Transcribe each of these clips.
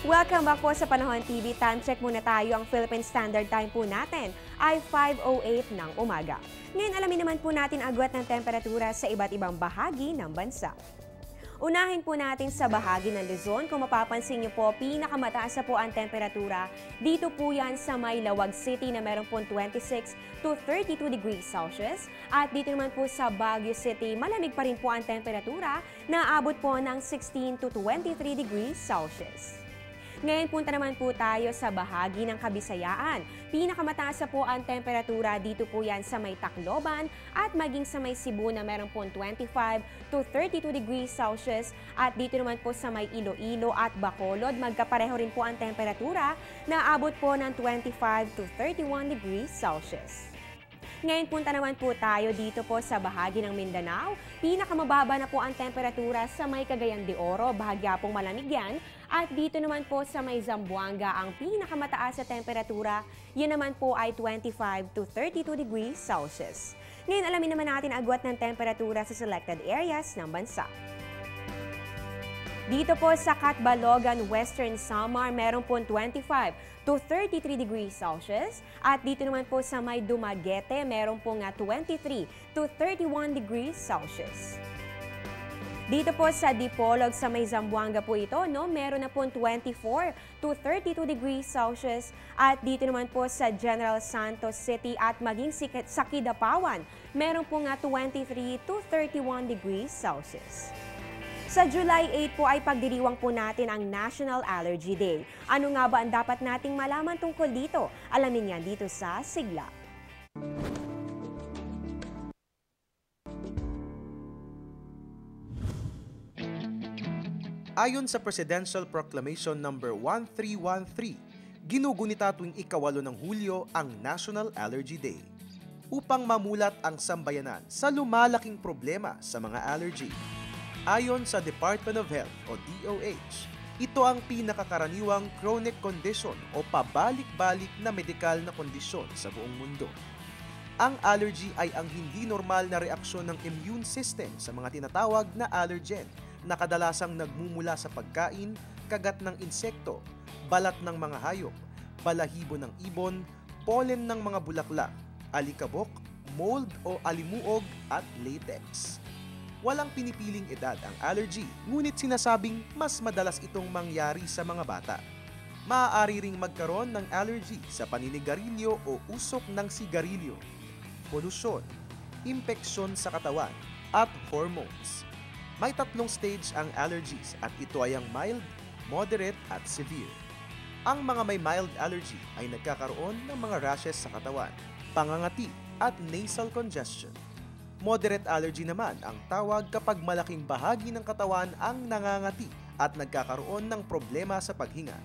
Welcome back po sa Panahon TV. Time check muna tayo. Ang Philippine Standard Time po natin ay 5:08 ng umaga. Ngayon alamin naman po natin ang agwat ng temperatura sa iba't ibang bahagi ng bansa. Unahin po natin sa bahagi ng Luzon. Kung mapapansin niyo po, pinakamataas na po ang temperatura. Dito po yan sa May Lawag City na meron po 26 to 32 degrees Celsius. At dito naman po sa Baguio City, malamig pa rin po ang temperatura na aabot po ng 16 to 23 degrees Celsius. Ngayon punta naman po tayo sa bahagi ng Kabisayaan. Pinakamataas na po ang temperatura dito po yan sa may Tacloban at maging sa may Cebu na meron po 25 to 32 degrees Celsius. At dito naman po sa may Iloilo at Bacolod, magkapareho rin po ang temperatura na abot po ng 25 to 31 degrees Celsius. Ngayon punta naman po tayo dito po sa bahagi ng Mindanao. Pinakamababa na po ang temperatura sa may Cagayan de Oro, bahagya pong malamig yan. At dito naman po sa may Zamboanga, ang pinakamataas na temperatura, yun naman po ay 25 to 32 degrees Celsius. Ngayon alamin naman natin ang agwat ng temperatura sa selected areas ng bansa. Dito po sa Catbalogan, Western Samar, meron po 25 to 33 degrees Celsius. At dito naman po sa may Dumaguete, meron po nga 23 to 31 degrees Celsius. Dito po sa Dipolog sa may Zamboanga po ito, meron na po 24 to 32 degrees Celsius. At dito naman po sa General Santos City at maging sa Kidapawan, meron po nga 23 to 31 degrees Celsius. Sa July 8 po ay pagdiriwang po natin ang National Allergy Day. Ano nga ba ang dapat nating malaman tungkol dito? Alamin yan dito sa Sigla. Ayon sa Presidential Proclamation No. 1313, ginugunita tuwing ika-8 ng Hulyo ang National Allergy Day upang mamulat ang sambayanan sa lumalaking problema sa mga allergy. Ayon sa Department of Health o DOH, ito ang pinakakaraniwang chronic condition o pabalik-balik na medikal na kondisyon sa buong mundo. Ang allergy ay ang hindi normal na reaksyon ng immune system sa mga tinatawag na allergen na kadalasang nagmumula sa pagkain, kagat ng insekto, balat ng mga hayop, balahibo ng ibon, pollen ng mga bulaklak, alikabok, mold o alimuog at latex. Walang pinipiling edad ang allergy, ngunit sinasabing mas madalas itong mangyari sa mga bata. Maaari ring magkaroon ng allergy sa paninigarilyo o usok ng sigarilyo, polusyon, impeksyon sa katawan, at hormones. May 3 stage ang allergies at ito ay ang mild, moderate at severe. Ang mga may mild allergy ay nagkakaroon ng mga rashes sa katawan, pangangati at nasal congestion. Moderate allergy naman ang tawag kapag malaking bahagi ng katawan ang nangangati at nagkakaroon ng problema sa paghinga.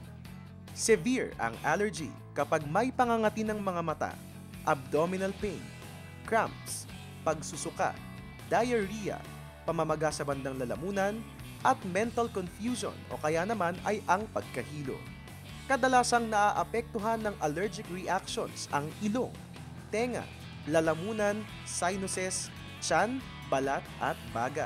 Severe ang allergy kapag may pangangati ng mga mata, abdominal pain, cramps, pagsusuka, diarrhea, pamamaga sa bandang lalamunan, at mental confusion o kaya naman ay ang pagkahilo. Kadalasang naaapektuhan ng allergic reactions ang ilong, tenga, lalamunan, sinuses, tiyan, balat at baga.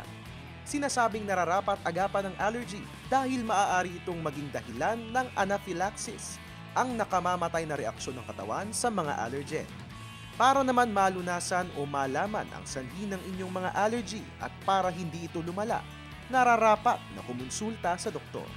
Sinasabing nararapat agapan ng allergy dahil maaari itong maging dahilan ng anaphylaxis, ang nakamamatay na reaksyon ng katawan sa mga allergen. Para naman malunasan o malaman ang sanhi ng inyong mga allergy at para hindi ito lumala, nararapat na kumonsulta sa doktor.